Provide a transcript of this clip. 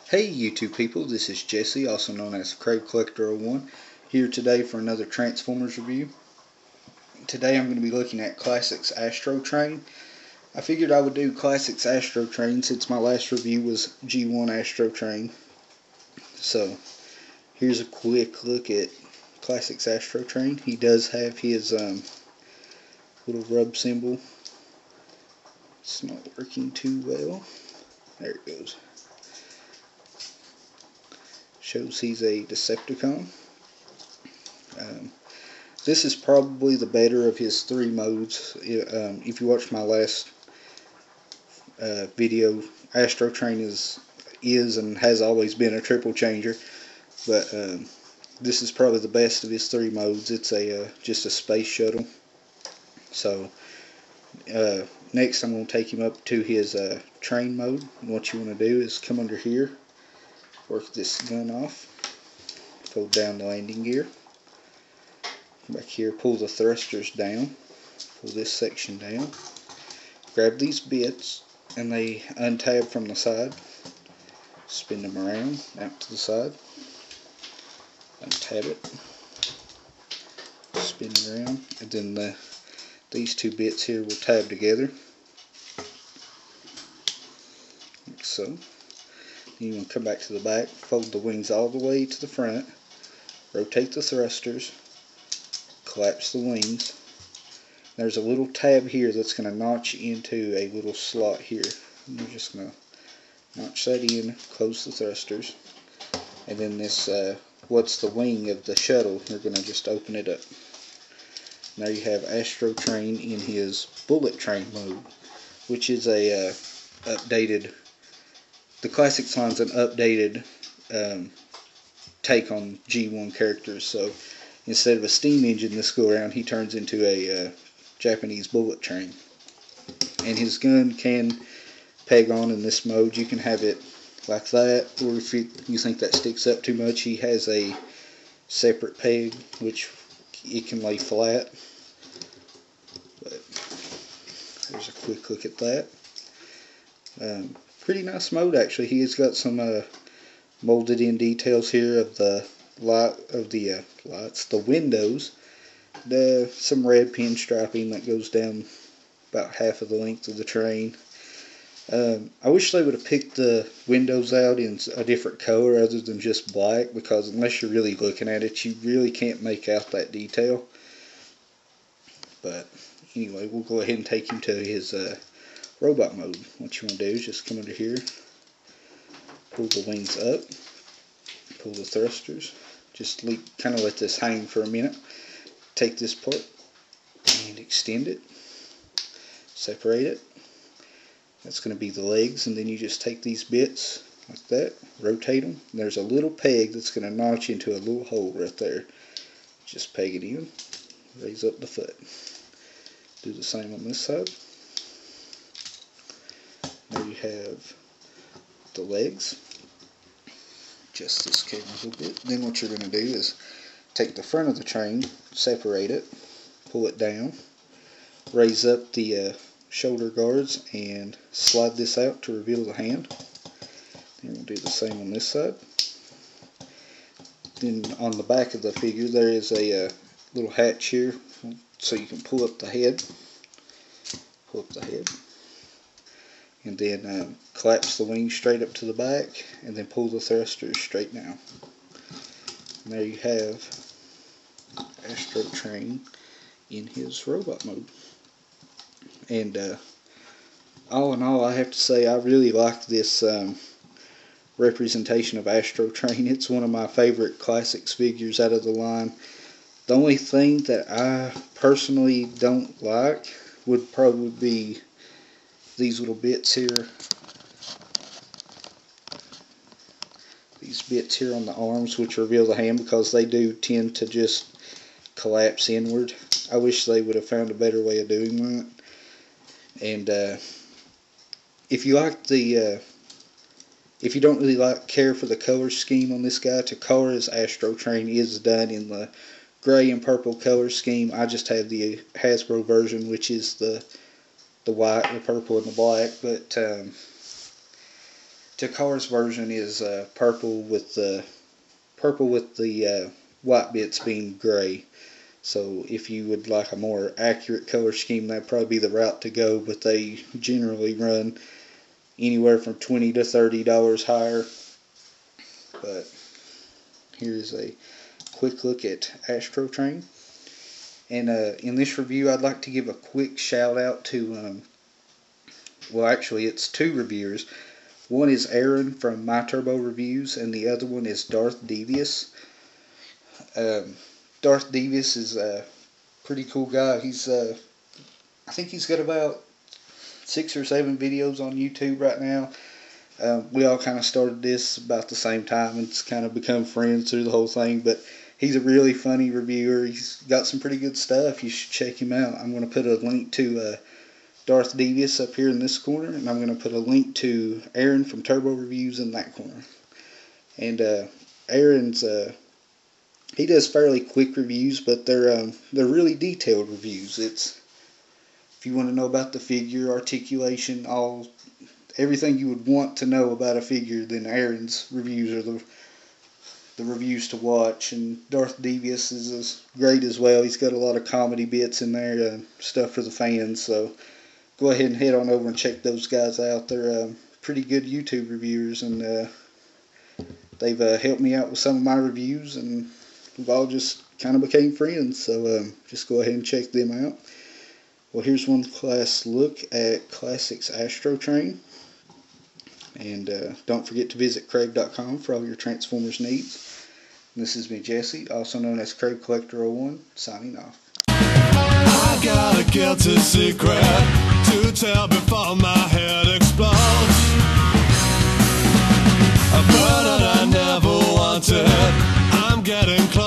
Hey YouTube people, this is Jesse, also known as Crave Collector 01, here today for another Transformers review. Today I'm going to be looking at Classics Astrotrain. I figured I would do Classics Astrotrain since my last review was G1 Astrotrain. So here's a quick look at Classics Astrotrain. He does have his little rub symbol. It's not working too well. There it goes. Shows he's a Decepticon. This is probably the better of his three modes. If you watched my last video, Astrotrain is and has always been a triple changer, but this is probably the best of his three modes. It's just a space shuttle. So next I'm going to take him up to his train mode. And what you want to do is come under here, work this gun off, fold down the landing gear, come back here, pull the thrusters down, pull this section down, grab these bits and they untab from the side, spin them around out to the side, untab it, spin it around, and then these two bits here will tab together like so. You want to come back to the back, fold the wings all the way to the front, rotate the thrusters, collapse the wings. There's a little tab here that's going to notch into a little slot here. And you're just going to notch that in, close the thrusters, and then this, what's the wing of the shuttle, you're going to just open it up. Now you have Astrotrain in his bullet train mode, which is a updated. The Classics line's an updated take on G1 characters, so instead of a steam engine this go around, he turns into a Japanese bullet train. And his gun can peg on in this mode. You can have it like that, or if you think that sticks up too much, he has a separate peg which it can lay flat. But there's a quick look at that. Pretty nice mode actually. He has got some molded in details here of the lights, the windows, some red pinstriping that goes down about half of the length of the train. I wish they would have picked the windows out in a different color other than just black, because unless you're really looking at it, you really can't make out that detail. But anyway, we'll go ahead and take him to his robot mode. What you want to do is just come under here, pull the wings up, pull the thrusters, just kind of let this hang for a minute. Take this part and extend it, separate it. That's going to be the legs, and then you just take these bits like that, rotate them. There's a little peg that's going to notch into a little hole right there. Just peg it in, raise up the foot. Do the same on this side. Now you have the legs. Adjust this camera a little bit. Then what you're going to do is take the front of the train, separate it, pull it down, raise up the shoulder guards, and slide this out to reveal the hand. Then we'll do the same on this side. Then on the back of the figure there is a little hatch here, so you can pull up the head. Pull up the head. And then collapse the wings straight up to the back, and then pull the thrusters straight down. And there you have Astrotrain in his robot mode. And all in all, I have to say I really like this representation of Astrotrain. It's one of my favorite Classics figures out of the line. The only thing that I personally don't like would probably be these little bits here. These bits here on the arms, which reveal the hand, because they do tend to just collapse inward. I wish they would have found a better way of doing that. And if you like if you don't really care for the color scheme on this guy, Takara's Astrotrain is done in the gray and purple color scheme. I just have the Hasbro version, which is the white, the purple, and the black. But Takar's version is purple with the white bits being gray. So if you would like a more accurate color scheme, that'd probably be the route to go, but they generally run anywhere from $20 to $30 higher. But here's a quick look at Astrotrain. And in this review, I'd like to give a quick shout out to, well, actually it's two reviewers. One is Aaron from MyTurboReviews, and the other one is Darthdevious. Darthdevious is a pretty cool guy. He's I think he's got about 6 or 7 videos on YouTube right now. We all kind of started this about the same time, and it's kind of become friends through the whole thing. But he's a really funny reviewer. He's got some pretty good stuff. You should check him out. I'm going to put a link to Darthdevious up here in this corner, and I'm going to put a link to Aaron from TurboReviews in that corner. And Aaron's he does fairly quick reviews, but they're really detailed reviews. It's, if you want to know about the figure, articulation, everything you would want to know about a figure, then Aaron's reviews are the reviews to watch. And Darthdevious is as great as well. He's got a lot of comedy bits in there, stuff for the fans. So go ahead and head on over and check those guys out. They're pretty good YouTube reviewers, and they've helped me out with some of my reviews, and we've all just kind of became friends. So just go ahead and check them out. Well, here's one last look at Classics Astrotrain. And don't forget to visit Crave.com for all your Transformers needs. And this is me, Jesse, also known as Crave Collector 01, signing off. I got a guilty secret to tell before my head explodes. A burden I never wanted, I'm getting close.